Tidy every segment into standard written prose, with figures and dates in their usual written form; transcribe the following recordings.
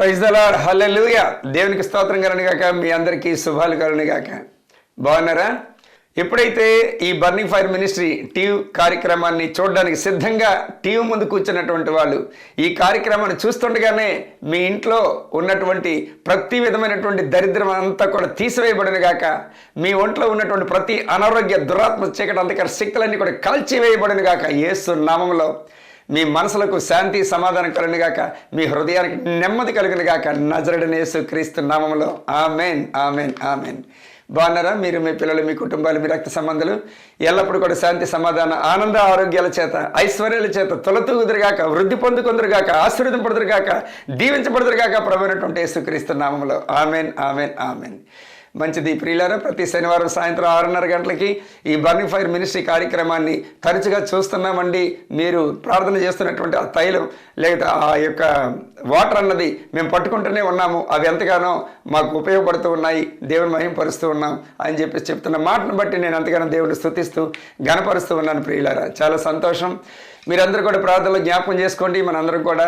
Praise the lord, హల్లెలూయా. దేవునికి స్తోత్రం కలుగునుగాక. మీ అందరికీ శుభాలు కలుగునుగాక. బాగున్నారా? ఎప్పుడైతే ఈ బర్నింగ్ ఫైర్ మినిస్ట్రీ టీవీ కార్యక్రమాన్ని చూడడానికి సిద్ధంగా టీవీ ముందు కూర్చున్నటువంటి వాళ్ళు ఈ కార్యక్రమాన్ని చూస్తుండగానే మీ ఇంట్లో ఉన్నటువంటి ప్రతి విధమైనటువంటి దరిద్రం అంతా కూడా తీసివేయబడినగాక, మీ ఒంట్లో ఉన్నటువంటి ప్రతి అనారోగ్య దురాత్మ చీకటి అంధకార శక్తులన్నీ కూడా కాల్చివేయబడినగాక. యేసు నామములో మీ మనసులకు శాంతి సమాధానం కలుగునుగాక, మీ హృదయానికి నెమ్మది కలుగునుగాక. నజరేయుడైన యేసు క్రీస్తు నామములో ఆమెన్, ఆమెన్, ఆమెన్. బాగున్నారా? మీరు, మీ పిల్లలు, మీ కుటుంబాలు, మీ రక్త సంబంధాలు ఎల్లప్పుడూ కూడా శాంతి సమాధాన ఆనంద ఆరోగ్యాల చేత ఐశ్వర్యాల చేత తొలతూగుదురుగాక, వృద్ధి పొందుకుందరుగాక, ఆశీర్వదింపడుదురుగాక, దీవించబడుదురుగాక ప్రభువైనటువంటి యేసుక్రీస్తు నామములో ఆమెన్, ఆమెన్, ఆమెన్. మంచిది ప్రియులారా, ప్రతి శనివారం సాయంత్రం 6:30 గంటలకి ఈ బర్నింగ్ ఫైర్ మినిస్ట్రీ కార్యక్రమాన్ని తరచుగా చూస్తున్నామండి. మీరు ప్రార్థన చేస్తున్నటువంటి ఆ తైలం లేదా ఆ యొక్క వాటర్ అన్నది మేము పట్టుకుంటూనే ఉన్నాము. అవి ఎంతగానో మాకు ఉపయోగపడుతూ ఉన్నాయి, దేవుని మహింపరుస్తూ ఉన్నాం అని చెప్పి చెప్తున్న మాటను బట్టి నేను ఎంతగానో దేవుడిని స్తుతిస్తూ ఘనపరుస్తూ ఉన్నాను. ప్రియులారా, చాలా సంతోషం. మీరందరూ కూడా ప్రార్థనలో జ్ఞాపకం చేసుకోండి. మనందరం కూడా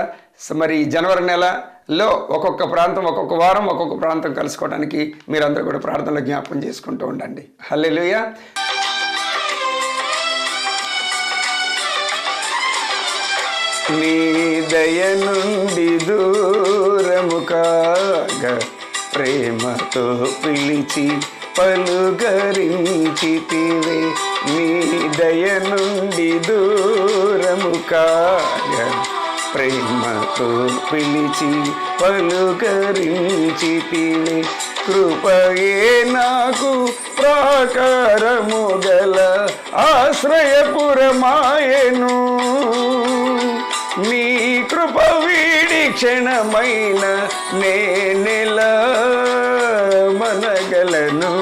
మరి జనవరి నెలలో ఒక్కొక్క ప్రాంతం, ఒక్కొక్క వారం, ఒక్కొక్క ప్రాంతం కలుసుకోవడానికి మీరందరూ కూడా ప్రార్థనలో జ్ఞాపకం చేసుకుంటూ ఉండండి. హల్లెలూయా. నీ దయ నుండి దూరము కాగా ప్రేమతో పిలిచి పలుకరించితివే. నీ దయ నుండి దూరము కాగా ప్రేమతో పిలిచి పలుకరించితివే. కృపయే నాకు ప్రాకారము గల ఆశ్రయపురమాయెను. నీ కృప వీడి క్షణమైన నేనెలా మనగలను.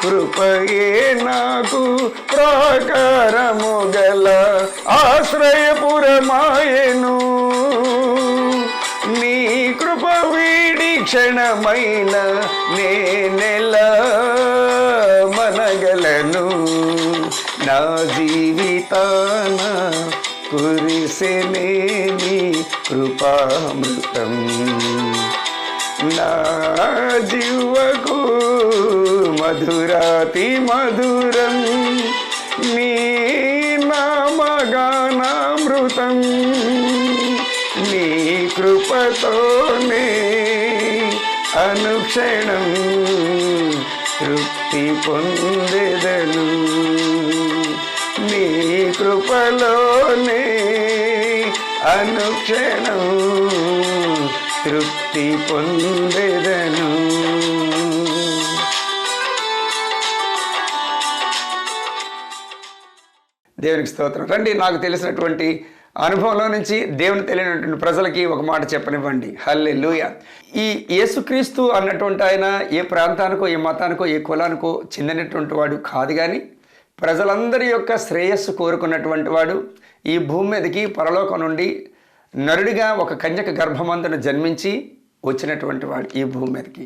కృపయే నాకు ప్రాకారము గల ఆశ్రయపురమాయెను. నీ కృప వీడి క్షణమైన నేనెలా మనగలను. నా జీవితాన కురిసెనేని కృపామృతం, నా జీవకు మధురాతి మధురం. నీ నామగానామృతం, నీ కృపతోనే అనుక్షణం తృప్తి పొందెదను. నీ కృపలోనే అనుక్షణం తృప్తి పొందెదను. దేవునికి స్తోత్రం. రండి, నాకు తెలిసినటువంటి అనుభవంలో నుంచి దేవుని తెలియనటువంటి ప్రజలకి ఒక మాట చెప్పనివ్వండి. హల్లెలూయా. ఈ యేసుక్రీస్తు అన్నటువంటి ఆయన ఏ ప్రాంతానికో, ఏ మతానికో, ఏ కులానికో చెందినటువంటి వాడు కాదు, కానీ ప్రజలందరి యొక్క శ్రేయస్సు కోరుకున్నటువంటి వాడు. ఈ భూమి మీదకి పరలోకం నుండి నరుడిగా ఒక కన్యక గర్భమందున జన్మించి వచ్చినటువంటి వాడు ఈ భూమి మీదకి.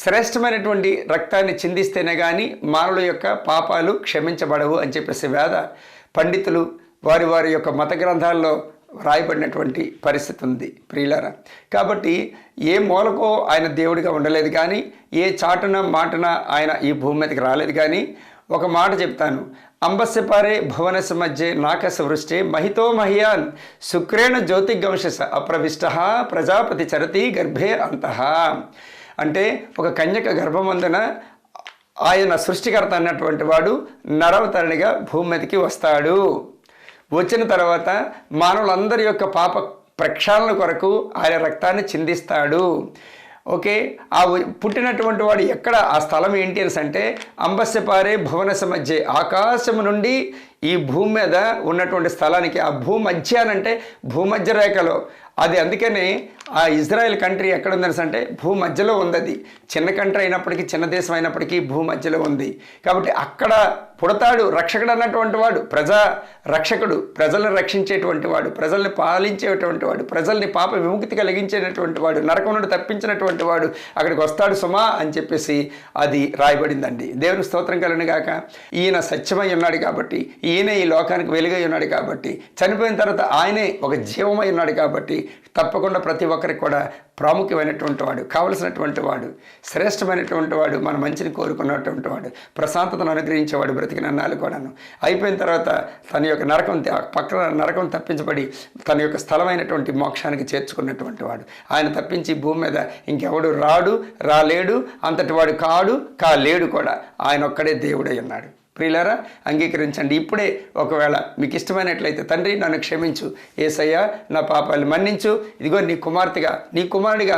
శ్రేష్టమైనటువంటి రక్తాన్ని చిందిస్తేనే కానీ మానవుల యొక్క పాపాలు క్షమించబడవు అని చెప్పేసి వేద పండితులు వారి వారి యొక్క మత గ్రంథాల్లో రాయబడినటువంటి పరిస్థితి ఉంది ప్రియులారా. కాబట్టి ఏ మూలకో ఆయన దేవుడిగా ఉండలేదు, కానీ ఏ చాటున మాటున ఆయన ఈ భూమి మీదకి రాలేదు. కానీ ఒక మాట చెప్తాను, అంబస్యపారే భువనస్ మధ్య నాకస వృష్టే మహితో మహియాన్ శుక్రేణ జ్యోతిగంశస అప్రవిష్ట ప్రజాపతి చరతి గర్భే అంతః. అంటే ఒక కన్యక గర్భమందున ఆయన సృష్టికర్త అన్నటువంటి వాడు నరవతరణిగా భూమి మీదకి వస్తాడు. వచ్చిన తర్వాత మానవులందరి యొక్క పాప ప్రక్షాళన కొరకు ఆయన రక్తాన్ని చిందిస్తాడు. ఓకే, ఆ పుట్టినటువంటి వాడు ఎక్కడ, ఆ స్థలం ఏంటి అని అంటే అంబస్యపారే భువనస మధ్య, ఆకాశము నుండి ఈ భూమి మీద ఉన్నటువంటి స్థలానికి, ఆ భూమధ్య అంటే భూమధ్య రేఖలో, అది అందుకనే ఆ ఇజ్రాయెల్ కంట్రీ ఎక్కడ ఉందని అంటే భూమధ్యలో ఉంది. అది చిన్న కంట్రీ అయినప్పటికీ, చిన్న దేశం అయినప్పటికీ భూమధ్యలో ఉంది. కాబట్టి అక్కడ పుడతాడు. రక్షకుడు అన్నటువంటి వాడు ప్రజా రక్షకుడు, ప్రజల్ని రక్షించేటువంటి వాడు, ప్రజల్ని పాలించేటువంటి వాడు, ప్రజల్ని పాప విముక్తి కలిగించేటటువంటి వాడు, నరకం నుండి తప్పించినటువంటి వాడు అక్కడికి వస్తాడు సుమా అని చెప్పేసి అది రాయబడిందండి. దేవుని స్తోత్రం కలుగును గాక. ఈయన సత్యమై ఉన్నాడు కాబట్టి, ఈయన ఈ లోకానికి వెలుగై ఉన్నాడు కాబట్టి, చనిపోయిన తర్వాత ఆయనే ఒక జీవమై ఉన్నాడు కాబట్టి తప్పకుండా ప్రతి ఒక్కరికి కూడా ప్రాముఖ్యమైనటువంటి వాడు, కావలసినటువంటి వాడు, శ్రేష్టమైనటువంటి వాడు, మన మంచిని కోరుకున్నటువంటి వాడు, ప్రశాంతతను అనుగ్రహించేవాడు. బ్రతికిన అన్నాళ్ళు కూడాను అయిపోయిన తర్వాత తన యొక్క పక్కన నరకం తప్పించబడి తన యొక్క స్థలమైనటువంటి మోక్షానికి చేర్చుకున్నటువంటి వాడు. ఆయన తప్పించి భూమి మీద ఇంకెవడు రాలేడు, అంతటి వాడు కాలేడు కూడా. ఆయన ఒక్కడే దేవుడై ఉన్నాడు. ప్రియులారా, అంగీకరించండి. ఇప్పుడే ఒకవేళ మీకు ఇష్టమైనట్లయితే, తండ్రి నన్ను క్షమించు, యేసయ్యా నా పాపాలు మన్నించు, ఇదిగో నీ కుమార్తెగా నీ కుమారుడిగా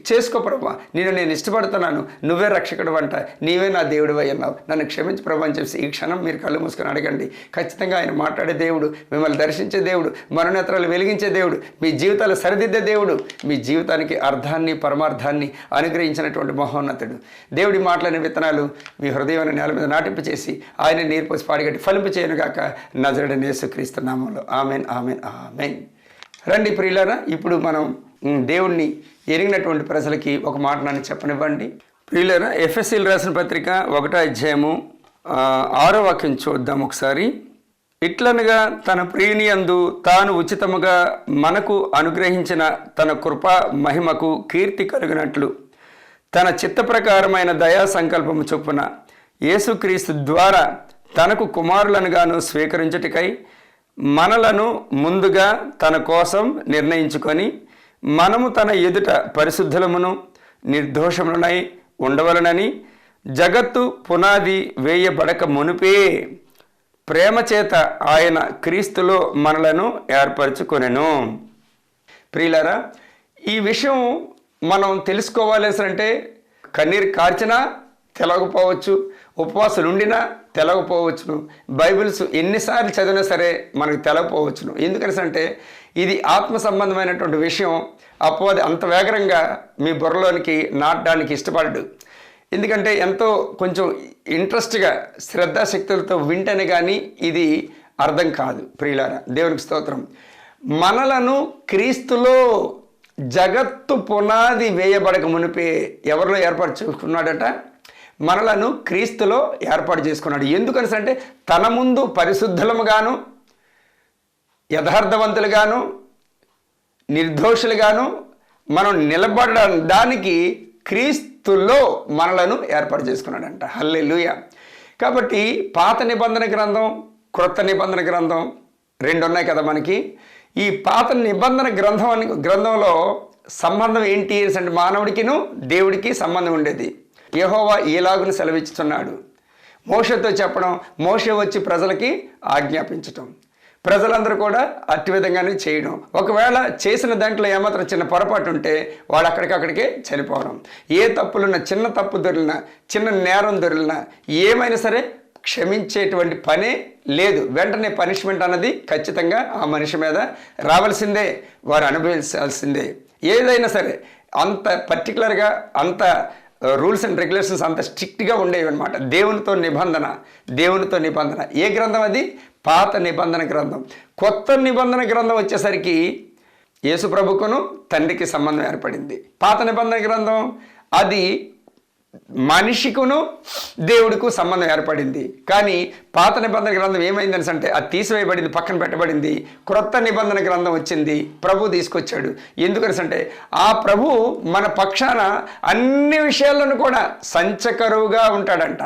చేసుకో ప్రభా, నేను ఇష్టపడుతున్నాను, నువ్వే రక్షకుడు అంట, నీవే నా దేవుడు అన్నావు, నన్ను క్షమించు ప్రభు అని చెప్పి ఈ క్షణం మీరు కళ్ళు మూసుకొని అడగండి. ఖచ్చితంగా ఆయన మాట్లాడే దేవుడు, మిమ్మల్ని దర్శించే దేవుడు, మరణేతరాలు వెలిగించే దేవుడు, మీ జీవితాలు సరిదిద్దే దేవుడు, మీ జీవితానికి అర్థాన్ని పరమార్థాన్ని అనుగ్రహించినటువంటి మహోన్నతుడు. దేవుడి మాటలనే విత్తనాలు మీ హృదయాన్ని నేల మీద నాటింపు చేసి ఆయన నీరు పోసి పాడిగట్టి ఫలింపు చేయనుగాక నజరుడైన యేసుక్రీస్తు నామములో. Amen, amen, amen. రండి ప్రియులారా, ఇప్పుడు మనం దేవుణ్ణి ఎరిగినటువంటి ప్రజలకి ఒక మాట నన్ను చెప్పనివ్వండి. ప్రియులారా, ఎఫెసీయులకు రాసిన పత్రిక 1వ అధ్యాయము 6వ వాక్యం చూద్దాం ఒకసారి. ఇట్లనగా తన ప్రియుని యందు తాను ఉచితముగా మనకు అనుగ్రహించిన తన కృపా మహిమకు కీర్తి కలుగునట్లు తన చిత్త ప్రకారమైన దయా సంకల్పము చొప్పున యేసుక్రీస్తు ద్వారా తనకు కుమారులనుగాను స్వీకరించుటకై మనలను ముందుగా తన కోసం నిర్ణయించుకొని మనము తన ఎదుట పరిశుద్ధులమును నిర్దోషములనై ఉండవలనని జగత్తు పునాది వేయబడక మునిపే ప్రేమ చేత ఆయన క్రీస్తులో మనలను ఏర్పరచుకొనెను. ప్రియులారా, ఈ విషయం మనం తెలుసుకోవాలి అంటే కన్నీరు కార్చినా తెలవకపోవచ్చు, ఉపవాసాలు ఉండినా తెలవకపోవచ్చును, బైబిల్స్ ఎన్నిసార్లు చదివినా సరే మనకు తెలవకపోవచ్చును. ఎందుకని అంటే ఇది ఆత్మ సంబంధమైనటువంటి విషయం. అపవాది అంత వేగంగా మీ బుర్రలోనికి నాటడానికి ఇష్టపడడు. ఎందుకంటే ఎంతో కొంచెం ఇంట్రెస్ట్గా శ్రద్ధాశక్తులతో వింటేనే కానీ ఇది అర్థం కాదు. ప్రియులారా, దేవునికి స్తోత్రం. మనలను క్రీస్తులో జగత్తు పునాది వేయబడక మునిపే ఎవరిలో ఏర్పరచుకున్నాడట? మనలను క్రీస్తులో ఏర్పాటు చేసుకున్నాడు. ఎందుకని అంటే తన ముందు పరిశుద్ధులముగాను, యథార్థవంతులుగాను, నిర్దోషులుగాను మనం నిలబడడానికి క్రీస్తులో మనలను ఏర్పాటు చేసుకున్నాడంట. హల్లెలూయా. కాబట్టి పాత నిబంధన గ్రంథం, క్రొత్త నిబంధన గ్రంథం రెండు ఉన్నాయి కదా మనకి. ఈ పాత నిబంధన గ్రంథంలో సంబంధం ఏంటి అంటే మానవుడికిను దేవుడికి సంబంధం ఉండేది. యెహోవా ఈలాగును సెలవిస్తున్నాడు. మోషేతో చెప్పడం, మోషే వచ్చి ప్రజలకి ఆజ్ఞాపించటం, ప్రజలందరూ కూడా అట్టి విధంగానే చేయడం. ఒకవేళ చేసిన దాంట్లో ఏమాత్రం చిన్న పొరపాటు ఉంటే వాడు అక్కడికక్కడికే చనిపోవడం. ఏ తప్పులున్నా, చిన్న తప్పు దొరికినా, చిన్న నేరం దొరికినా ఏమైనా సరే క్షమించేటువంటి పనే లేదు. వెంటనే పనిష్మెంట్ అన్నది ఖచ్చితంగా ఆ మనిషి మీద రావాల్సిందే, వారు అనుభవించాల్సిందే. ఏదైనా సరే అంత పర్టికులర్గా, అంత రూల్స్ అండ్ రెగ్యులేషన్స్ అంత స్ట్రిక్ట్గా ఉండేవి అనమాట. దేవునితో నిబంధన. ఏ గ్రంథం అది? పాత నిబంధన గ్రంథం. కొత్త నిబంధన గ్రంథం వచ్చేసరికి యేసు ప్రభుకును తండ్రికి సంబంధం ఏర్పడింది. పాత నిబంధన గ్రంథం అది మనిషికును దేవుడికు సంబంధం ఏర్పడింది. కానీ పాత నిబంధన గ్రంథం ఏమైందని అంటే అది తీసివేయబడింది, పక్కన పెట్టబడింది. క్రొత్త నిబంధన గ్రంథం వచ్చింది, ప్రభు తీసుకొచ్చాడు. ఎందుకని అంటే ఆ ప్రభు మన పక్షాన అన్ని విషయాలను కూడా సంచకరువుగా ఉంటాడంట,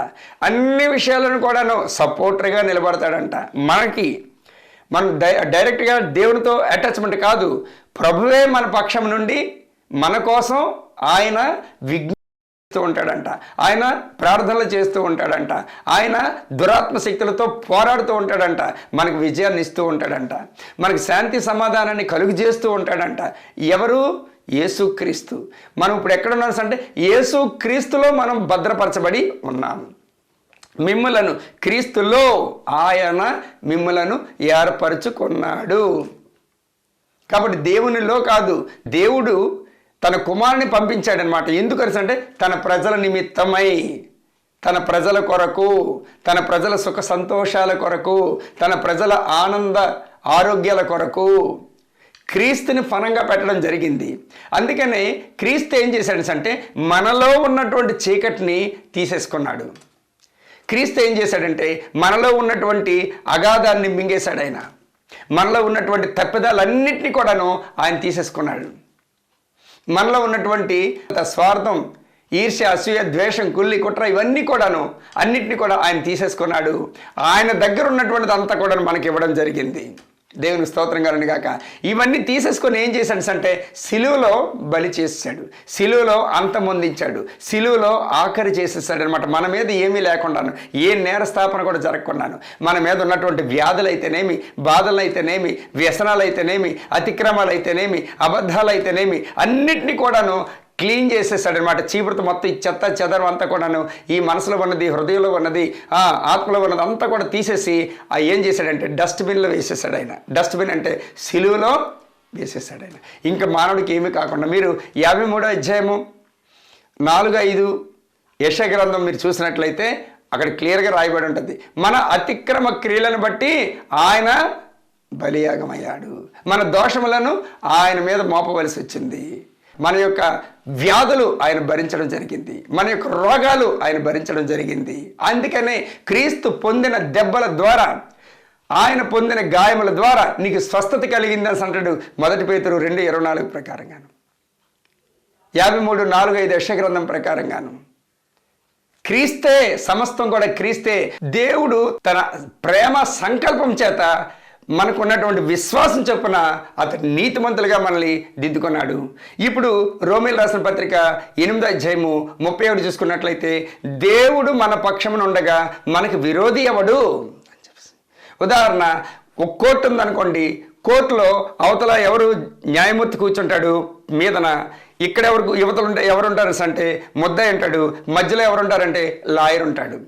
అన్ని విషయాలను కూడాను సపోర్టర్గా నిలబడతాడంట. మనం డైరెక్ట్గా దేవునితో అటాచ్మెంట్ కాదు, ప్రభువే మన పక్షం నుండి మన కోసం ఆయన ఉంటాడంట, ఆయన ప్రార్థనలు చేస్తూ ఉంటాడంట, ఆయన దురాత్మ శక్తులతో పోరాడుతూ ఉంటాడంట, మనకు విజయాన్ని ఇస్తూ ఉంటాడంట, మనకు శాంతి సమాధానాన్ని కలుగు చేస్తూ ఉంటాడంట. ఎవరు? యేసుక్రీస్తు. మనం ఇప్పుడు ఎక్కడున్నాం అంటే యేసుక్రీస్తులో మనం భద్రపరచబడి ఉన్నాము. మిమ్ములను క్రీస్తులో ఆయన మిమ్ములను ఏర్పరచుకున్నాడు. కాబట్టి దేవునిలో కాదు, దేవుడు తన కుమారుని పంపించాడనమాట. ఎందుకని అంటే తన ప్రజల నిమిత్తమై. తన ప్రజల కొరకు, తన ప్రజల సుఖ సంతోషాల కొరకు, తన ప్రజల ఆనంద ఆరోగ్యాల కొరకు క్రీస్తుని ఫలంగా పెట్టడం జరిగింది. అందుకనే క్రీస్తు ఏం చేశాడంటే మనలో ఉన్నటువంటి చీకటిని తీసేసుకున్నాడు. క్రీస్తు ఏం చేశాడంటే మనలో ఉన్నటువంటి అగాధాన్ని మింగేశాడు. ఆయన మనలో ఉన్నటువంటి తప్పిదాలన్నింటినీ కూడాను ఆయన తీసేసుకున్నాడు. మనలో ఉన్నటువంటి స్వార్థం, ఈర్ష్య, అసూయ, ద్వేషం, కుల్లి, కుట్ర ఇవన్నీ కూడాను అన్నింటినీ కూడా ఆయన తీసేసుకున్నాడు. ఆయన దగ్గర ఉన్నటువంటిది అంతా కూడా మనకి ఇవ్వడం జరిగింది. దేవుని స్తోత్రం కలుగును గాక. ఇవన్నీ తీసేసుకొని ఏం చేశాడు అంటే సిలువలో బలి చేసేసాడు, సిలువలో అంతమొందించాడు, సిలువలో ఆఖరి చేసేసాడు అనమాట. మన మీద ఏమీ లేకుండాను, ఏ నేరస్థాపన కూడా జరగకుండాను, మన మీద ఉన్నటువంటి వ్యాధులు అయితేనేమి, బాధలు అయితేనేమి, వ్యసనాలు అయితేనేమి, అతిక్రమాలు అయితేనేమి, అబద్ధాలు అయితేనేమి అన్నిటినీ కూడాను క్లీన్ చేసేసాడు అనమాట. చీపురుతో మొత్తం ఈ చెత్త చెదరం అంతా కూడాను, ఈ మనసులో ఉన్నది, హృదయంలో ఉన్నది, ఆత్మలో ఉన్నది అంతా కూడా తీసేసి ఏం చేశాడంటే డస్ట్బిన్లో వేసేసాడు ఆయన. డస్ట్బిన్ అంటే సిలువలో వేసేసాడు ఆయన. ఇంకా మానవుడికి ఏమీ కాకుండా మీరు 53వ అధ్యాయము 4-5 యెషయా గ్రంథం మీరు చూసినట్లయితే అక్కడ క్లియర్గా రాయబడి ఉంటుంది. మన అతిక్రమ క్రియలను బట్టి ఆయన బలియాగమయ్యాడు, మన దోషములను ఆయన మీద మోపవలసి వచ్చింది, మన యొక్క వ్యాధులు ఆయన భరించడం జరిగింది, మన యొక్క రోగాలు ఆయన భరించడం జరిగింది. అందుకనే క్రీస్తు పొందిన దెబ్బల ద్వారా, ఆయన పొందిన గాయముల ద్వారా నీకు స్వస్థత కలిగిందని అంటాడు 1 పేతురు 2:24 ప్రకారంగాను, 53:4-5 యెషయా గ్రంథం ప్రకారంగాను. క్రీస్తే సమస్తం కూడా క్రీస్తే. దేవుడు తన ప్రేమ సంకల్పం చేత మనకు ఉన్నటువంటి విశ్వాసం చొప్పున అతను నీతిమంతులుగా మనల్ని దిద్దుకున్నాడు. ఇప్పుడు రోమీయులకు రాసిన పత్రిక 8వ అధ్యాయము 31 చూసుకున్నట్లయితే దేవుడు మన పక్షమున ఉండగా మనకి విరోధి ఎవడు అని చెప్పేసి. ఉదాహరణ, ఒక కోర్టు ఉందనుకోండి, కోర్టులో అవతల ఎవరు న్యాయమూర్తి కూర్చుంటాడు మీదన, ఇక్కడ ఎవరు ఉంటారు అంటే ముద్దాయి ఉంటాడు, మధ్యలో ఎవరు ఉంటారంటే లాయర్ ఉంటాడు.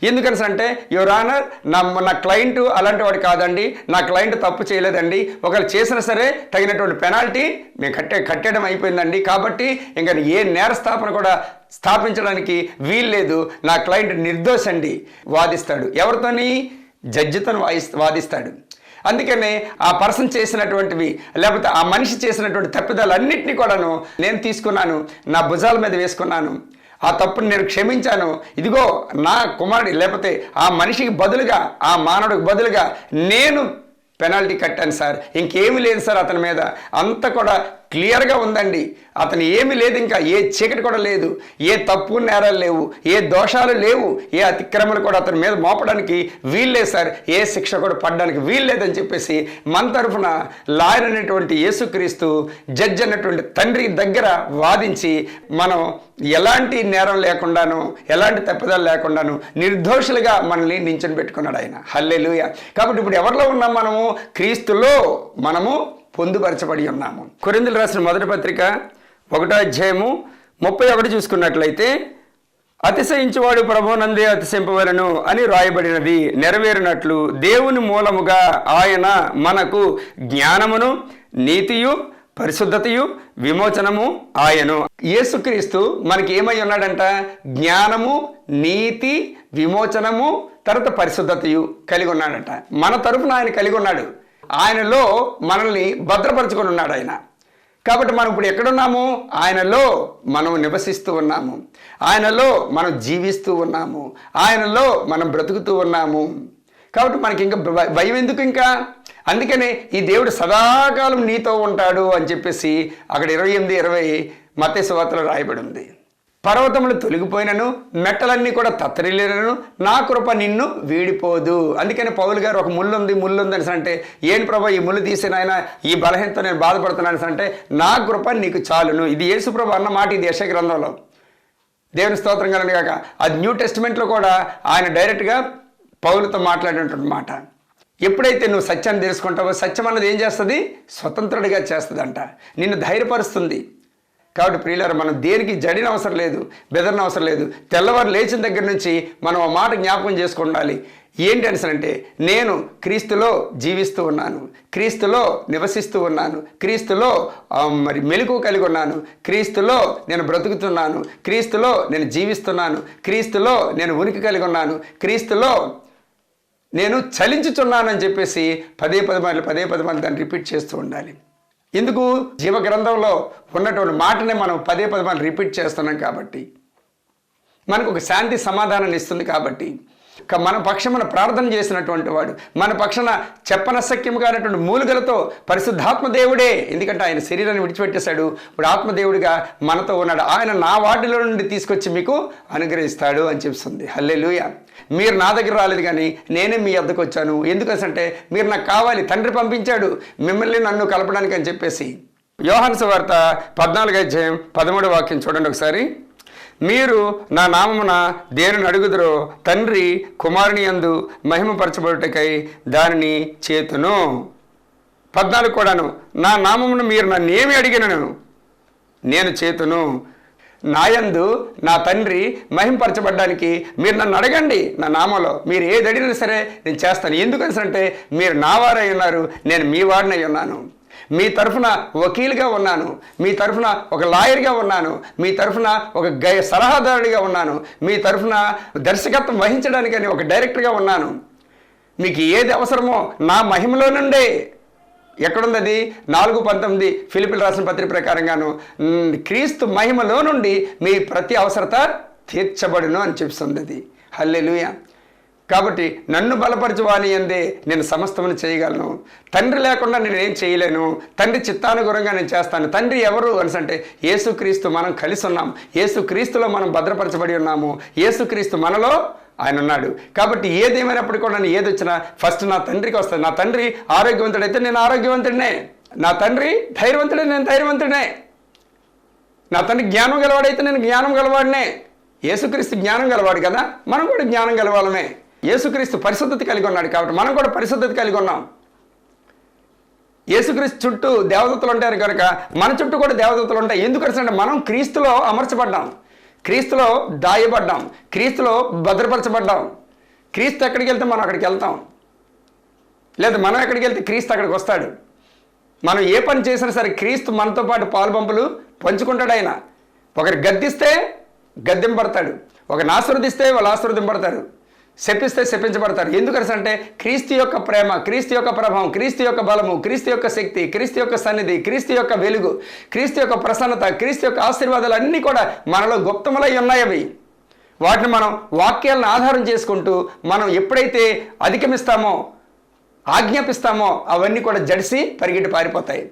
ఎందుకని అంటే యువర్ ఆనర్ నా క్లయింట్ అలాంటి వాడు కాదండి, నా క్లయింట్ తప్పు చేయలేదండి, ఒకవేళ చేసినా సరే తగినటువంటి పెనాల్టీ మేము కట్టేయడం అయిపోయిందండి, కాబట్టి ఇంకా ఏ నేరస్థాపన కూడా స్థాపించడానికి వీల్లేదు, నా క్లయింట్ నిర్దోషండి వాదిస్తాడు. ఎవరితోని? జడ్జితో వాదిస్తాడు. అందుకనే ఆ పర్సన్ చేసినటువంటివి లేకపోతే ఆ మనిషి చేసినటువంటి తప్పిదాలన్నింటినీ కూడాను నేను తీసుకున్నాను, నా భుజాల మీద వేసుకున్నాను, ఆ తప్పుని నేను క్షమించాను, ఇదిగో నా కుమారుడి లేకపోతే ఆ మనిషికి బదులుగా, ఆ మానవుడికి బదులుగా నేను పెనాల్టీ కట్టాను సార్, ఇంకేమీ లేదు సార్ అతని మీద, అంతా కూడా క్లియర్గా ఉందండి, అతను ఏమీ లేదు, ఇంకా ఏ చీకటి కూడా లేదు, ఏ తప్పు నేరాలు లేవు, ఏ దోషాలు లేవు, ఏ అతిక్రమలు కూడా అతని మీద మోపడానికి వీల్లేదు సార్, ఏ శిక్ష కూడా పడడానికి వీల్లేదని చెప్పేసి మన తరఫున లాయర్ అనేటువంటి యేసుక్రీస్తు జడ్జి అన్నటువంటి తండ్రి దగ్గర వాదించి మనం ఎలాంటి నేరం లేకుండాను, ఎలాంటి తప్పిదాలు లేకుండాను నిర్దోషులుగా మనల్ని నించొని పెట్టుకున్నాడు ఆయన. హల్లెలూయా. కాబట్టి ఇప్పుడు ఎవరిలో ఉన్నాం? మనము క్రీస్తులో మనము పొందుపరచబడి ఉన్నాము. కొరింథీయులకు రాసిన 1వ పత్రిక 1వ అధ్యాయము 31 చూసుకున్నట్లయితే అతిశయించువాడు ప్రభువునందే అతిశయింపవలెను అని రాయబడినది నెరవేరినట్లు దేవుని మూలముగా ఆయన మనకు జ్ఞానమును, నీతియు, పరిశుద్ధతయు, విమోచనము ఆయను. యేసుక్రీస్తు మనకి ఏమై ఉన్నాడంట? జ్ఞానము, నీతి, విమోచనము, తర్వాత పరిశుద్ధతయు కలిగి ఉన్నాడట. మన తరఫున ఆయన కలిగి ఉన్నాడు. ఆయనలో మనల్ని భద్రపరచుకొని ఉన్నాడు ఆయన. కాబట్టి మనం ఇప్పుడు ఎక్కడున్నాము? ఆయనలో మనం నివసిస్తూ ఉన్నాము, ఆయనలో మనం జీవిస్తూ ఉన్నాము, ఆయనలో మనం బ్రతుకుతూ ఉన్నాము. కాబట్టి మనకి ఇంకా భయం ఎందుకు? ఇంకా అందుకనే ఈ దేవుడు సదాకాలం నీతో ఉంటాడు అని చెప్పేసి అక్కడ 28-20 మత్తయి సువార్తలో రాయబడి ఉంది. పర్వతములు తొలగిపోయినను, మెట్టలన్నీ కూడా తత్తరిల్లినను, నా కృప నిన్ను వీడిపోదు. అందుకని పౌలు గారు ఒక ముళ్ళుంది అని అంటే, ఏం ప్రభా ఈ ముళ్ళు తీసిన ఆయన, ఈ బలహీనతో నేను బాధపడుతున్నాను అంటే, నా కృప నీకు చాలును. ఇది యేసు ప్రభు అన్న మాట, ఇది యెషయా గ్రంథంలో. దేవుని స్తోత్రం కలుగును గాక. అది న్యూ టెస్టిమెంట్లో కూడా ఆయన డైరెక్ట్గా పౌలుతో మాట్లాడినటువంటి మాట. ఎప్పుడైతే నువ్వు సత్యాన్ని తెలుసుకుంటావో, సత్యం అన్నది ఏం చేస్తుంది? స్వతంత్రుడిగా చేస్తుందంట, నిన్ను ధైర్యపరుస్తుంది. కాబట్టి ప్రియులారా, మనం దేనికి జడిన అవసరం లేదు, బెదరన అవసరం లేదు. తెల్లవారు లేచిన దగ్గర నుంచి మనం ఆ మాట జ్ఞాపకం చేసుకుండాలి. ఏంటి అంటే, నేను క్రీస్తులో జీవిస్తూ ఉన్నాను, క్రీస్తులో నివసిస్తూ ఉన్నాను, క్రీస్తులో మరి మెలకువ కలిగి ఉన్నాను, క్రీస్తులో నేను బ్రతుకుతున్నాను, క్రీస్తులో నేను జీవిస్తున్నాను, క్రీస్తులో నేను ఉనికి కలిగి ఉన్నాను, క్రీస్తులో నేను చలించుచున్నానని చెప్పేసి పదే పది మార్లు దాన్ని రిపీట్ చేస్తూ ఉండాలి. ఎందుకు? జీవ గ్రంథంలో ఉన్నటువంటి మాటనే మనం పదే మార్లు రిపీట్ చేస్తున్నాం కాబట్టి, మనకు ఒక శాంతి సమాధానాన్ని ఇస్తుంది కాబట్టి, మన పక్షమున ప్రార్థన చేసినటువంటి వాడు, మన పక్షాన చెప్పనశక్యము కానటువంటి మూలుగలతో పరిశుద్ధాత్మ దేవుడే, ఎందుకంటే ఆయన శరీరాన్ని విడిచిపెట్టేశాడు, ఇప్పుడు ఆత్మదేవుడిగా మనతో ఉన్నాడు, ఆయన నా వాటిలో నుండి తీసుకొచ్చి మీకు అనుగ్రహిస్తాడు అని చెప్తుంది. హల్లెలూయా. మీరు నా దగ్గర రాలేదు కానీ నేనే మీ వద్దకు వచ్చాను. ఎందుకంటే మీరు నాకు కావాలి, తండ్రి పంపించాడు మిమ్మల్ని నన్ను కలపడానికి అని చెప్పేసి. యోహాను సువార్త 14:13 చూడండి ఒకసారి. మీరు నా నామమున దేనిని అడుగుదురో తండ్రి కుమారుని యందు మహిమపరచబడుటకై దానిని చేతును. 14 కూడాను, నా నామమును మీరు నన్ను ఏమి అడిగినను నేను చేతును. నాయందు నా తండ్రి మహింపరచబడ్డానికి మీరు నన్ను అడగండి, నా నామంలో మీరు ఏది అడిగినా సరే నేను చేస్తాను. ఎందుకంటే మీరు నా వారై ఉన్నారు, నేను మీ వాడినై ఉన్నాను, మీ తరఫున వకీలుగా ఉన్నాను, మీ తరఫున ఒక లాయర్గా ఉన్నాను, మీ తరఫున ఒక సలహాదారుడిగా ఉన్నాను, మీ తరఫున దర్శకత్వం వహించడానికని ఒక డైరెక్టర్గా ఉన్నాను. మీకు ఏది అవసరమో నా మహిమలో నుండే. ఎక్కడుంది అది? 4:19 ఫిలిప్పీయులకు రాసిన పత్రిక ప్రకారంగాను క్రీస్తు మహిమలో నుండి మీ ప్రతి అవసరత తీర్చబడును అని చెప్తుంది అది. హల్లెలూయా. కాబట్టి నన్ను బలపరచువాని అందే నేను సమస్తమును చేయగలను. తండ్రి లేకుండా నేను ఏం చేయలేను, తండ్రి చిత్తానుగుణంగా నేను చేస్తాను. తండ్రి ఎవరు అంటే యేసుక్రీస్తు. మనం కలిసి ఉన్నాం, యేసుక్రీస్తులో మనం భద్రపరచబడి ఉన్నాము, యేసుక్రీస్తు మనలో ఆయన ఉన్నాడు. కాబట్టి ఏదేమైనప్పటికీ కూడా నేను ఏది వచ్చినా ఫస్ట్ నా తండ్రికి వస్తాను. నా తండ్రి ఆరోగ్యవంతుడైతే నేను ఆరోగ్యవంతుడినే, నా తండ్రి ధైర్యవంతుడే నేను ధైర్యవంతుడినే, నా తండ్రి జ్ఞానం గలవాడైతే నేను జ్ఞానం గలవాడినే. యేసుక్రీస్తు జ్ఞానం గలవాడు కదా, మనం కూడా జ్ఞానం గలవాళ్ళమే. యేసుక్రీస్తు పరిశుద్ధత కలిగి ఉన్నాడు కాబట్టి మనం కూడా పరిశుద్ధత కలిగి ఉన్నాం. యేసుక్రీస్తు చుట్టూ దేవదూతలు ఉంటారు కనుక మన చుట్టూ కూడా దేవదూతలు ఉంటాయి. ఎందుకంటే మనం క్రీస్తులో అమర్చబడ్డాం, క్రీస్తులో దాయబడ్డాం, క్రీస్తులో భద్రపరచబడ్డాం. క్రీస్తు ఎక్కడికి వెళ్తే మనం అక్కడికి వెళ్తాం, లేదా మనం ఎక్కడికి వెళ్తే క్రీస్తు అక్కడికి వస్తాడు. మనం ఏ పని చేసినా సరే క్రీస్తు మనతో పాటు పాలుపంపులు పంచుకుంటాడు. ఆయన ఒకరు గద్దిస్తే గద్దెంపడతాడు, ఒకరిని ఆశీర్వదిస్తే వాళ్ళు ఆశీర్వదింపడతారు, శపిస్తే శపించబడతారు. ఎందుకంటే క్రీస్తు యొక్క ప్రేమ, క్రీస్తు యొక్క ప్రభావం, క్రీస్తు యొక్క బలము, క్రీస్తు యొక్క శక్తి, క్రీస్తు యొక్క సన్నిధి, క్రీస్తు యొక్క వెలుగు, క్రీస్తు యొక్క ప్రసన్నత, క్రీస్తు యొక్క ఆశీర్వాదాలు అన్నీ కూడా మనలో గుప్తములై ఉన్నాయి. అవి వాటిని మనం వాక్యాలను ఆధారం చేసుకుంటూ మనం ఎప్పుడైతే అధిగమిస్తామో, ఆజ్ఞాపిస్తామో అవన్నీ కూడా జడిసి పరిగెట్టి పారిపోతాయి.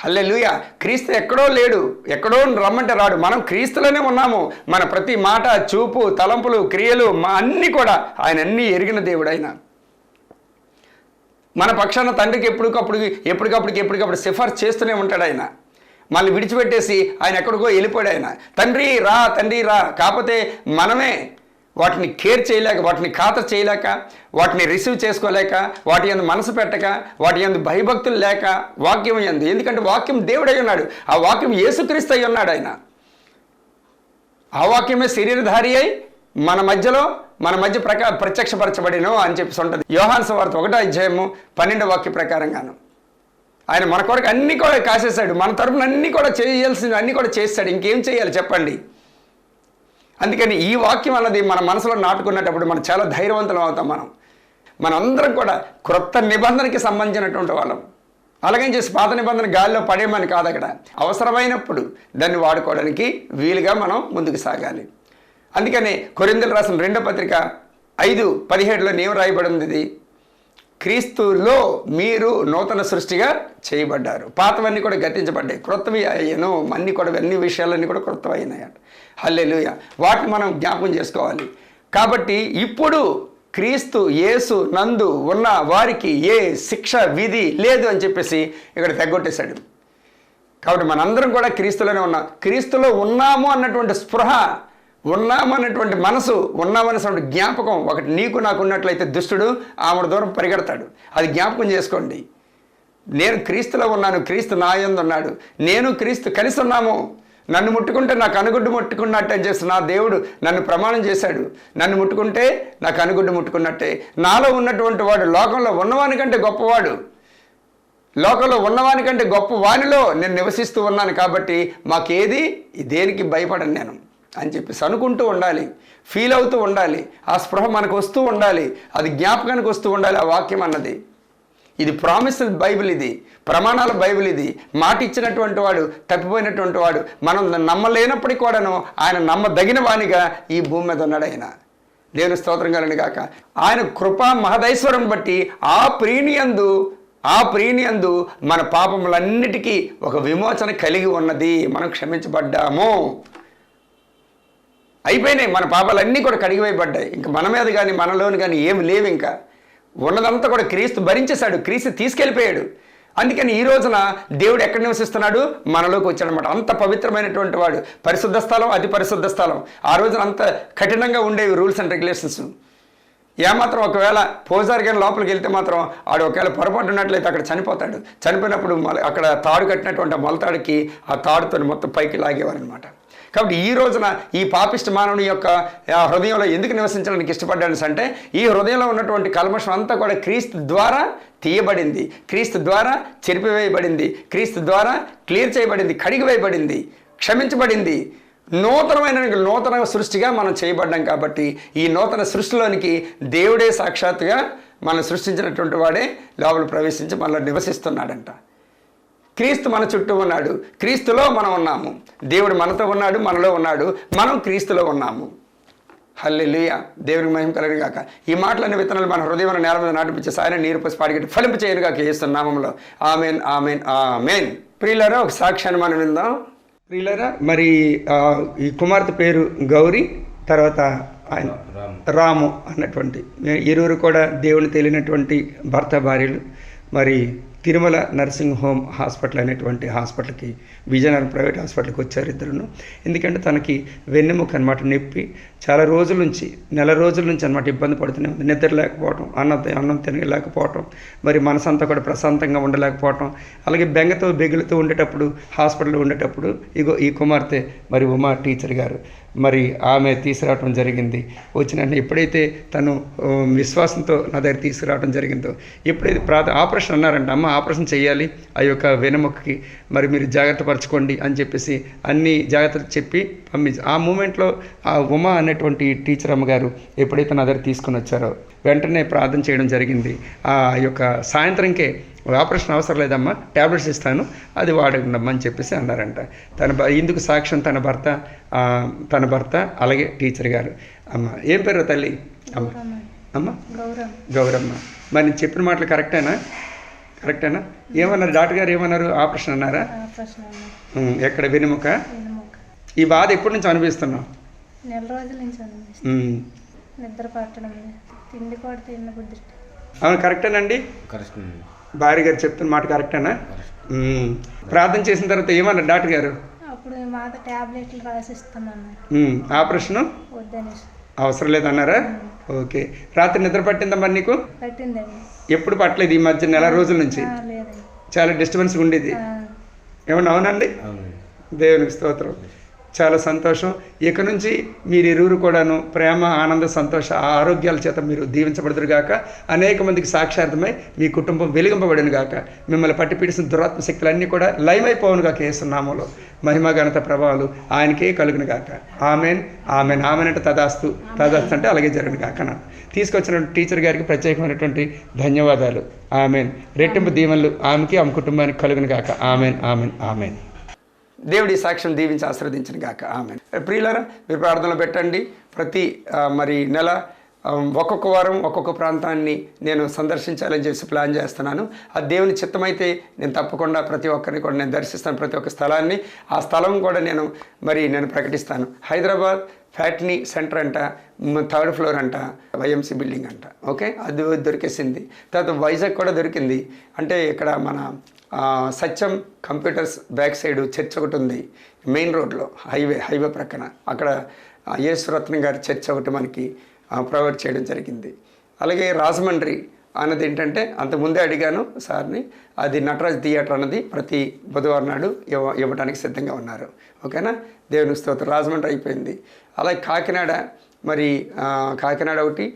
హల్లెలూయా. క్రీస్తు ఎక్కడో లేడు, ఎక్కడో రమ్మంటే రాడు. మనం క్రీస్తులోనే ఉన్నాము. మన ప్రతి మాట, చూపు, తలంపులు, క్రియలు అన్నీ కూడా ఆయన అన్నీ ఎరిగిన దేవుడు. ఆయన మన పక్షాన తండ్రికి ఎప్పటికప్పుడు సిఫార్సు చేస్తూనే ఉంటాడు. ఆయన మళ్ళీ విడిచిపెట్టేసి ఆయన ఎక్కడికో వెళ్ళిపోయాడు. ఆయన తండ్రి రా. కాకపోతే మనమే వాటిని కేర్ చేయలేక, వాటిని ఖాతరు చేయలేక, వాటిని రిసీవ్ చేసుకోలేక, వాటి యందు మనసు పెట్టక, వాటి యందు భయభక్తులు లేక, వాక్యం యందు, ఎందుకంటే వాక్యం దేవుడై ఉన్నాడు, ఆ వాక్యం యేసుక్రీస్తు అయి ఉన్నాడు. ఆయన ఆ వాక్యమే శరీరధారి అయి మన మధ్య ప్రత్యక్షపరచబడినో అని చెప్పేసి ఉంటుంది. యోహాను సువార్త 1:12 ప్రకారంగాను ఆయన మన కొరకు అన్నీ కూడా కాసేశాడు. మన తరపున అన్నీ కూడా చేయాల్సింది అన్నీ కూడా చేస్తాడు. ఇంకేం చేయాలి చెప్పండి? అందుకని ఈ వాక్యం అన్నది మన మనసులో నాటుకున్నప్పుడు మనం చాలా ధైర్యవంతులం అవుతాం. మనందరం కూడా క్రొత్త నిబంధనకి సంబంధించినటువంటి వాళ్ళం. అలాగని చేసి పాత నిబంధన గాలిలో పడేయమని కాదు. అక్కడ అవసరమైనప్పుడు దాన్ని వాడుకోవడానికి వీలుగా మనం ముందుకు సాగాలి. అందుకని కొరింథీయులకు రాసిన 2వ పత్రిక 5:17లో ఏం రాయబడింది? క్రీస్తులో మీరు నూతన సృష్టిగా చేయబడ్డారు, పాతవన్నీ కూడా గతించబడ్డాయి, క్రొత్తవి అయ్యాను, అన్ని విషయాలన్నీ కూడా క్రొత్తవి అయినాయట. హల్లెలూయా. వాటిని మనం జ్ఞాపకం చేసుకోవాలి. కాబట్టి ఇప్పుడు క్రీస్తు యేసు నందు ఉన్న వారికి ఏ శిక్ష విధి లేదు అని చెప్పేసి ఇక్కడ తెగొట్టేశాడు. కాబట్టి మనందరం కూడా క్రీస్తులోనే ఉన్నాం. క్రీస్తులో ఉన్నాము అన్నటువంటి స్పృహ, ఉన్నామన్నటువంటి మనసు, ఉన్నామన్నటువంటి జ్ఞాపకం ఒకటి నీకు నాకు ఉన్నట్లయితే దుష్టుడు ఆమె దూరం పరిగెడతాడు. అది జ్ఞాపకం చేసుకోండి. నేను క్రీస్తులో ఉన్నాను, క్రీస్తు నా యందు ఉన్నాడు, నేను క్రీస్తు కలిసి ఉన్నాము. నన్ను ముట్టుకుంటే నాకు కనుగుడ్డు ముట్టుకున్నట్టు అని చేసి నా దేవుడు నన్ను ప్రమాణం చేశాడు. నన్ను ముట్టుకుంటే నా కనుగుడ్డు ముట్టుకున్నట్టే. నాలో ఉన్నటువంటి వాడు లోకంలో ఉన్నవానికంటే గొప్పవాడు. లోకంలో ఉన్నవానికంటే గొప్ప వానిలో నేను నివసిస్తూ ఉన్నాను కాబట్టి మాకేది దేనికి భయపడను నేను అని చెప్పేసి అనుకుంటూ ఉండాలి, ఫీల్ అవుతూ ఉండాలి. ఆ స్పృహ మనకు వస్తూ ఉండాలి, అది జ్ఞాపకానికి వస్తూ ఉండాలి. ఆ వాక్యం అన్నది ఇది ప్రామిస్ బైబిల్, ఇది ప్రమాణాల బైబిల్, ఇది మాట ఇచ్చినటువంటి వాడు తప్పిపోయినటువంటి వాడు మనం నమ్మలేనప్పటికీ కూడాను ఆయన నమ్మదగిన వానిగా ఈ భూమి మీద ఉన్నాడు. ఆయన దేవుని స్తోత్రం కలుగును గాక. ఆయన కృపా మహదైశ్వరం బట్టి ఆ ప్రీనియందు మన పాపములన్నిటికీ ఒక విమోచన కలిగి ఉన్నది. మనం క్షమించబడ్డాము, అయిపోయినాయి. మన పాపాలన్నీ కూడా కడిగివేయబడ్డాయి. ఇంకా మన మీద కానీ మనలోని కానీ ఏమి లేవు. ఇంకా ఉన్నదంతా కూడా క్రీస్తు భరించేశాడు, క్రీస్తు తీసుకెళ్ళిపోయాడు. అందుకని ఈ రోజున దేవుడు ఎక్కడ నివసిస్తున్నాడు? మనలోకి వచ్చాడనమాట. అంత పవిత్రమైనటువంటి వాడు. పరిశుద్ధ స్థలం, అతి పరిశుద్ధ స్థలం. ఆ రోజున అంత కఠినంగా ఉండేవి రూల్స్ అండ్ రెగ్యులేషన్స్. ఏమాత్రం ఒకవేళ పూజారి గారి లోపలికి వెళ్తే మాత్రం ఆడు ఒకవేళ పొరపాటు ఉన్నట్లయితే అక్కడ చనిపోతాడు. చనిపోయినప్పుడు అక్కడ తాడు కట్టినటువంటి మొలతాడికి ఆ తాడుతో మొత్తం పైకి లాగేవారు అనమాట. కాబట్టి ఈ రోజున ఈ పాపిష్టి మానవుని యొక్క హృదయంలో ఎందుకు నివసించడానికి ఇష్టపడ్డాడు అంటే ఈ హృదయంలో ఉన్నటువంటి కల్మషం అంతా కూడా క్రీస్తు ద్వారా తీయబడింది, క్రీస్తు ద్వారా చెరిపివేయబడింది, క్రీస్తు ద్వారా క్లియర్ చేయబడింది, కడిగివేయబడింది, క్షమించబడింది. నూతన సృష్టిగా మనం చేయబడ్డాం. కాబట్టి ఈ నూతన సృష్టిలోనికి దేవుడే సాక్షాత్తుగా మనం సృష్టించినటువంటి వాడే లోపల ప్రవేశించి మనలో నివసిస్తున్నాడంట. క్రీస్తు మన చుట్టూ ఉన్నాడు, క్రీస్తులో మనం ఉన్నాము. దేవుడు మనతో ఉన్నాడు, మనలో ఉన్నాడు, మనం క్రీస్తులో ఉన్నాము. హల్లెలూయా, దేవునికి మహిమ కలుగును గాక. ఈ మాటలన్నీ విత్తనాలు మన హృదయంలో నేల మీద నాటిపించేసి ఆయన నీరు పోసి పాడిగట్టి ఫలింపు చేయను గాక యేసు నామములో. Amen, amen, amen. ప్రియులారా, ఒక సాక్ష్యాన్ని మనం విందాం. ప్రియులారా, మరి ఈ కుమార్తె పేరు గౌరీ, తర్వాత ఆయన రాము అన్నటువంటి ఇరువురు కూడా దేవుని తెలియనటువంటి భర్త భార్యలు. మరి తిరుమల నర్సింగ్ హోమ్ హాస్పిటల్ అనేటువంటి హాస్పిటల్కి, విజయనగరం ప్రైవేట్ హాస్పిటల్కి వచ్చారు ఇద్దరును. ఎందుకంటే తనకి వెన్నెముక అనమాట నొప్పి చాలా రోజుల నుంచి, నెల రోజుల నుంచి అనమాట ఇబ్బంది పడుతూనే ఉంది. నిద్ర లేకపోవటం, అన్నం తినలేకపోవటం, మరి మనసంతా కూడా ప్రశాంతంగా ఉండలేకపోవటం, అలాగే బెంగతో బెగులుతూ ఉండేటప్పుడు హాస్పిటల్లో ఉండేటప్పుడు ఇగో ఈ కుమార్తె మరి ఉమా టీచర్ గారు మరి ఆమె తీసుకురావడం జరిగింది. వచ్చిన ఎప్పుడైతే తను విశ్వాసంతో నా దగ్గర తీసుకురావడం జరిగిందో, ఎప్పుడైతే ఆపరేషన్ అన్నారంట, అమ్మ ఆపరేషన్ చేయాలి ఆ యొక్క వెన్నెముకకి, మరి మీరు జాగ్రత్త పరచుకోండి అని చెప్పేసి అన్ని జాగ్రత్తలు చెప్పి పంపించి ఆ మూమెంట్లో ఆ ఉమా అనేటువంటి టీచర్ అమ్మగారు ఎప్పుడైతే నా దగ్గర తీసుకుని వచ్చారో వెంటనే ప్రార్థన చేయడం జరిగింది. ఆ యొక్క సాయంత్రంకే ఆపరేషన్ అవసరం లేదమ్మా, ట్యాబ్లెట్స్ ఇస్తాను, అది వాడమ్మని చెప్పేసి అన్నారంట. ఇందుకు సాక్ష్యం తన భర్త అలాగే టీచర్ గారు. అమ్మ ఏం పేరు తల్లి? అమ్మ గౌరమ్మ. మరి నేను చెప్పిన మాటలు కరెక్టేనా? ఏమన్నారు డాక్టర్ గారు? ఏమన్నారు? ఆపరేషన్ అన్నారా? ఎక్కడ? వెన్నెముక. ఈ బాధ ఎప్పటి నుంచి అనిపిస్తున్నావు? నెల రోజుల నుంచి. నిద్ర పట్టడం, తిండి కూడా తినబుద్ధి. అవును, కరెక్టేనండి. భార్య గారు చెప్తున్న మాట కరెక్టేనా? ప్రార్థన చేసిన తర్వాత ఏమన్నారు డాక్టర్ గారు? అప్పుడు మాత టాబ్లెట్లు రాసిస్తున్నాను. ఆపరేషన్ అవసరం లేదన్నారా? ఓకే. రాత్రి నిద్ర పట్టిందమ్మా నీకు? పట్టిందండి. ఎప్పుడు పట్టలేదు ఈ మధ్య నెల రోజుల నుంచి? చాలా డిస్టర్బెన్స్ ఉండేది. ఏమన్నా? అవునండి. దేవునికి స్తోత్రం. చాలా సంతోషం. ఇక నుంచి మీరు ఇరువురు కూడాను ప్రేమ, ఆనంద, సంతోష, ఆరోగ్యాల చేత మీరు దీవించబడుదురు గాక. అనేక మందికి సాక్షార్థమై మీ కుటుంబం వెలిగింపబడిన గాక. మిమ్మల్ని పట్టి పీడిసిన దురాత్మ శక్తులన్నీ కూడా లయమైపోవును గాక. యేసునామములో మహిమ, ఘనత, ప్రభావాలు ఆయనకే కలుగును గాక. Amen, amen. ఆమెన్ అంటే తదాస్తు అంటే అలాగే జరుగును గాక. తీసుకొచ్చిన టీచర్ గారికి ప్రత్యేకమైనటువంటి ధన్యవాదాలు. ఆమెన్. రెట్టింపు దీవెనలు ఆమెకి, ఆమె కుటుంబానికి కలుగును గాక. Amen, amen, amen. దేవుడి సాక్ష్యం దీవించి ఆశీర్వదించిన గాక. ఆమెన్. ప్రియులారా, మీరు ప్రార్థనలో పెట్టండి. ప్రతి మరి నెల ఒక్కొక్క వారం ఒక్కొక్క ప్రాంతాన్ని నేను సందర్శించాలని చెప్పి ప్లాన్ చేస్తున్నాను. ఆ దేవుని చిత్తమైతే నేను తప్పకుండా ప్రతి ఒక్కరిని కూడా నేను దర్శిస్తాను, ప్రతి ఒక్క స్థలాన్ని. ఆ స్థలం కూడా నేను ప్రకటిస్తాను. హైదరాబాద్ ఫ్యాట్నీ సెంటర్ అంట, 3rd ఫ్లోర్ అంట, వైఎంసీ బిల్డింగ్ అంట. ఓకే, అది దొరికేసింది. తర్వాత వైజాగ్ కూడా దొరికింది. అంటే ఇక్కడ మన సత్యం కంప్యూటర్స్ బ్యాక్ సైడ్ చర్చ్ ఒకటి ఉంది, మెయిన్ రోడ్లో, హైవే ప్రక్కన. అక్కడ యేసురత్నం గారి చర్చ్ ఒకటి మనకి ప్రొవైడ్ చేయడం జరిగింది. అలాగే రాజమండ్రి అన్నది ఏంటంటే అంతకుముందే అడిగాను సార్ని, అది నటరాజ్ థియేటర్ అన్నది ప్రతి బుధవారం నాడు ఇవ్వడానికి సిద్ధంగా ఉన్నారు. ఓకేనా, దేవునికి స్తోత్రం. రాజమండ్రి అయిపోయింది. అలాగే కాకినాడ, మరి కాకినాడ ఒకటి,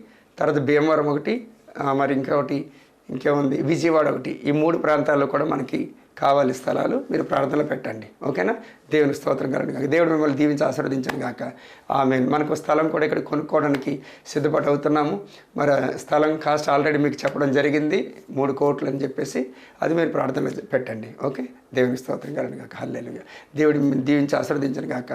తర్వాత భీమవరం ఒకటి, మరి ఇంకేముంది విజయవాడ ఒకటి. ఈ 3 ప్రాంతాల్లో కూడా మనకి కావాలి స్థలాలు. మీరు ప్రార్థనలో పెట్టండి. ఓకేనా, దేవుని స్తోత్రం కలండి కాక. దేవుడు మిమ్మల్ని దీవించి ఆశీర్వదించను కాక. ఆమేన్. మనకు స్థలం కూడా ఇక్కడ కొనుక్కోవడానికి సిద్ధపాటు అవుతున్నాము. మరి స్థలం కాస్ట్ ఆల్రెడీ మీకు చెప్పడం జరిగింది, 3 కోట్లు అని చెప్పేసి. అది మీరు ప్రార్థనలో పెట్టండి. ఓకే, దేవుని స్తోత్రం కలండి కాక. హల్లెలూయా. దేవుడు దీవించి ఆశీర్వదించను కాక.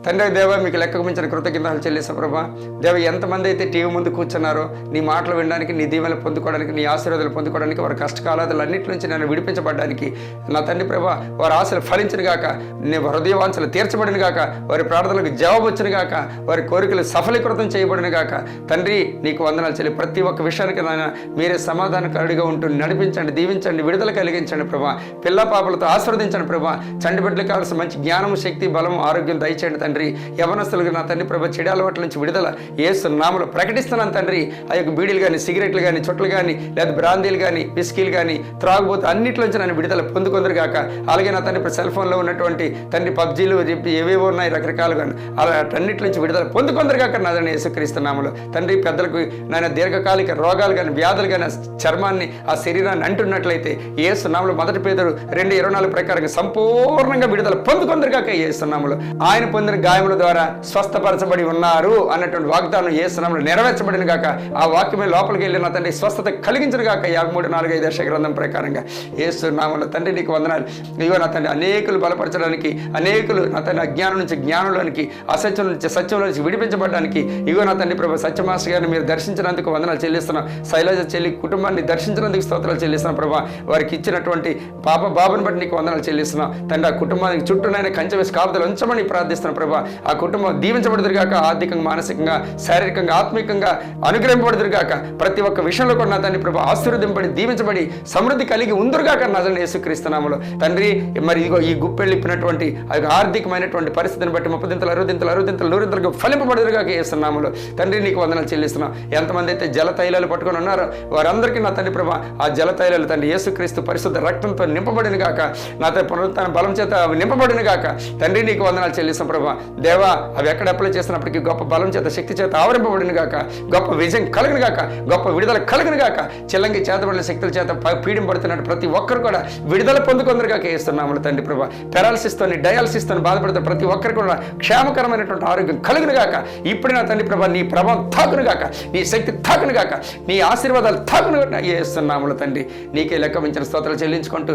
తండ్రి దేవ, మీకు లెక్కకు మించిన కృతజ్ఞతలు చెల్లిస్తా ప్రభా. దేవ, ఎంతమంది అయితే టీవీ ముందు కూర్చున్నారో నీ మాటలు వినడానికి, నీ దీవెనలు పొందుకోవడానికి, నీ ఆశీర్వాదాలు పొందుకోవడానికి, వారి కష్టకాలాదులు అన్నింటి నుంచి నన్ను విడిపించబడడానికి నా తండ్రి ప్రభా, వారి ఆశలు ఫలించిన గాక, నీ హృదయవాంఛలు తీర్చబడిన గాక, వారి ప్రార్థనలకు జవాబు వచ్చిన గాక, వారి కోరికలు సఫలీకృతం చేయబడిన గాక. తండ్రి నీకు వందనాలు చెల్లి. ప్రతి ఒక్క విషయానికి నాయన మీరే సమాధానకారుడిగా ఉంటూ నడిపించండి, దీవించండి, విడుదల కలిగించండి ప్రభా. పిల్ల పాపలతో ఆశీర్వదించండి ప్రభా. చంటి బిడ్డలకు కావాల్సిన మంచి జ్ఞానం, శక్తి, బలం, ఆరోగ్యం దయచేయండి తండ్రి. యవనస్తులకు నా తండ్రి ప్రభా చెడు అలవాట్ల నుంచి విడుదల యేసు నామములో ప్రకటిస్తున్నాను తండ్రి. ఆ యొక్క బీడీలు కానీ, సిగరెట్లు కానీ, చుట్టలు కానీ, లేదా బ్రాందీలు కానీ, విస్కీలు కానీ, త్రాగుబోతు అన్నింటిలోంచి నన్ను విడుదల పొందుకుందరు గాక. అలాగే నా తండ్రి సెల్ ఫోన్లో ఉన్నటువంటి తండ్రి పబ్జీలు చెప్పి ఏవేవో ఉన్నాయి రకరకాలుగా, అలాంటి నుంచి విడుదల పొందుకుందరు కాక నాదని యేసుక్రీస్తు నామములో. తండ్రి పెద్దలకు నాయన దీర్ఘకాలిక రోగాలు కానీ, వ్యాధులు కానీ, చర్మాన్ని, ఆ శరీరాన్ని అంటున్నట్లయితే యేసు నామములో 1 పేతురు 2:24 ప్రకారంగా సంపూర్ణంగా విడుదల పొందుకుందరు కాక యేసు నామములో. ఆయన పొందిన గాయముల ద్వారా స్వస్థపరచబడి ఉన్నారు అన్నటువంటి వాగ్దానం యేసు నామములో నెరవేర్చబడిన గాక. ఆ వాక్యమే లోపలికి వెళ్ళి నా తండ్రి స్వస్థత కలిగించిన గాక. 53:4-5 దర్శ గ్రంథం ప్రకారంగా యేసు నామములో తండ్రి నీకు వందనాలు. ఇదిగో నా తండ్రి అనేకులు బలపరచడానికి, అనేకులు నా తండ్రి అజ్ఞానం నుంచి జ్ఞానంలోనికి, అసత్యం నుంచి సత్యంలో నుంచి విడిపించబడడానికి ఇగో నా తండ్రి ప్రభు సత్యమాస్టర్ గారిని మీరు దర్శించినందుకు వందనాలు చెల్లిస్తున్నాం. శైలజ చెల్లి కుటుంబాన్ని దర్శించినందుకు స్తోత్రాలు చెల్లిస్తున్నాం ప్రభా. వారికి ఇచ్చినటువంటి పాప బాబుని బట్టి నీకు వందనాలు చెల్లిస్తున్నాం తండ్రి. ఆ కుటుంబానికి చుట్టూనైనా కంచె వేసి కాపుదలు ఉంచమని ప్రార్థిస్తున్నాం ప్రభా. ఆ కుటుంబం దీవించబడుదురుగాక, ఆర్థికంగా, మానసికంగా, శారీరకంగా, ఆత్మికంగా అనుగ్రహింపబడుదురుగాక. ప్రతి ఒక్క విషయంలో కూడా నా తండ్రి ప్రభా ఆశీర్వదింపబడి, దీవించబడి, సమృద్ధి కలిగి ఉందురుగాక నాజరేయుడైన యేసుక్రీస్తు నామములో తండ్రి. మరి ఇదిగో ఈ గుప్పెళ్ళిప్పినటువంటి ఆర్థికమైనటువంటి పరిస్థితిని బట్టి 30 దింతలు 60 దింతలు 60 దింతలు 100 దింతలుగా ఫలింపబడుదురుగాక యేసు నామములో తండ్రి. నీకు వందనాలు చెల్లిస్తున్నాం. ఎంతమంది అయితే జల తైలాలు పట్టుకొని ఉన్నారో వారందరికీ నా తండ్రి ప్రభా ఆ జల తైలాలు తండ్రి యేసుక్రీస్తు పరిశుద్ధ రక్తంతో నింపబడిన గాక. నా తండ్రి పునరుత్థాన బలం చేత అవి నింపబడిన గాక. తండ్రి నీకు వందనాలు చెల్లిస్తాం ప్రభా. దేవా, అవి ఎక్కడ అప్లై చేసినప్పటికీ గొప్ప బలం చేత, శక్తి చేత ఆవరింపబడిన గాక. గొప్ప విజయం కలిగిన గాక, గొప్ప విడుదల కలిగిన గాక. చెల్లంగి చేతబడిన శక్తుల చేత పీడింపడుతున్నట్టు ప్రతి ఒక్కరు కూడా విడుదల పొందుకుందరు గాక యేసునామములో తండ్రి ప్రభా. పెరాలసిస్తోని, డయాలసిస్తోని బాధపడుతున్న ప్రతి ఒక్కరు కూడా క్షేమకరమైనటువంటి ఆరోగ్యం కలుగును గాక. ఇప్పుడు నా తండ్రి ప్రభా నీ ప్రభావం తాకును గాక, నీ శక్తి తాకును గాక, నీ ఆశీర్వాదాలు తాకును యేసునామములో తండ్రి. నీకే లెక్క మించిన స్తోత్రాలు చెల్లించుకుంటూ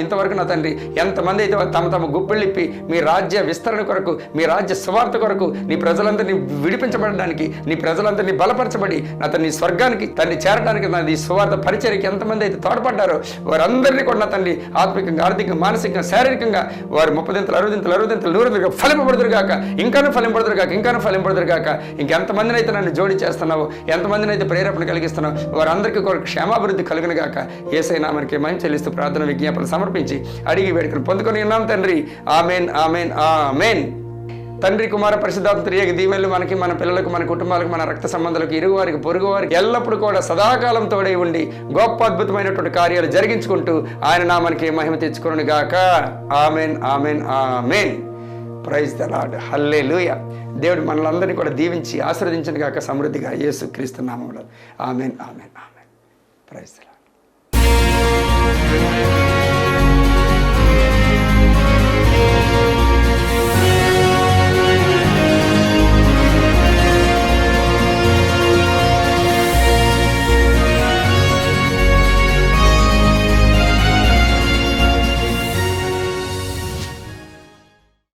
ఇంతవరకు నా తండ్రి ఎంతమంది అయితే తమ గుప్పిళ్ళిప్పి మీ రాజ్య విస్తరణ కొరకు, మీ రాజ్య సువార్త కొరకు, నీ ప్రజలందరినీ విడిపించబడడానికి, నీ ప్రజలందరినీ బలపరచబడి నా తండ్రి స్వర్గానికి తండ్రి చేరడానికి, నా ఈ సువార్త పరిచర్యకి ఎంతమంది అయితే తోడ్పడ్డారో వారందరినీ కూడా నా తండ్రి ఆత్మికంగా, ఆర్థికంగా, మానసికంగా, శారీరకంగా వారు 30 దింతలు 60 దింతలు 60 దింతలు 100 దింతలుగా ఫలింపబడుదురు గాక. ఇంకాను ఫలింపబడుదురు గాక, ఇంకాను ఫలింపబడుదురు గాక. ఇంకెంతమందిని అయితే నన్ను జోడి చేస్తున్నావు, ఎంతమందిని అయితే ప్రేరేపణ కలిగిస్తున్నావు, వారందరికీ కూడా క్షేమాభివృద్ధి కలుగును గాక. యేసయ్య నామమునకే మహిమ చెల్లిస్తూ ప్రార్థన విజ్ఞాపనలు సమర్పించి అడిగి వేడుకలు పొందుకొని ఉన్నాం తండ్రి. ఆమేన్, ఆమేన్, ఆమేన్. తండ్రి, కుమార, పరిశుద్ధాత్మ త్రియేక దీవెనలు మనకి, మన పిల్లలకు, మన కుటుంబాలకు, మన రక్త సంబంధాలకు, ఇరుగు వారికి, పొరుగు వారికి ఎల్లప్పుడూ కూడా సదాకాలం తోడై ఉండి గొప్ప అద్భుతమైనటువంటి కార్యాలు జరిగించుకుంటూ ఆయన నామానికి మహిమ తెచ్చుకొనును గాక. Amen, amen, amen. Praise the lord. Hallelujah. దేవుడు మనలందరినీ కూడా దీవించి ఆశీర్వదించను గాక సమృద్ధిగా యేసుక్రీస్తు నామములో. Amen, amen, amen. Praise the lord.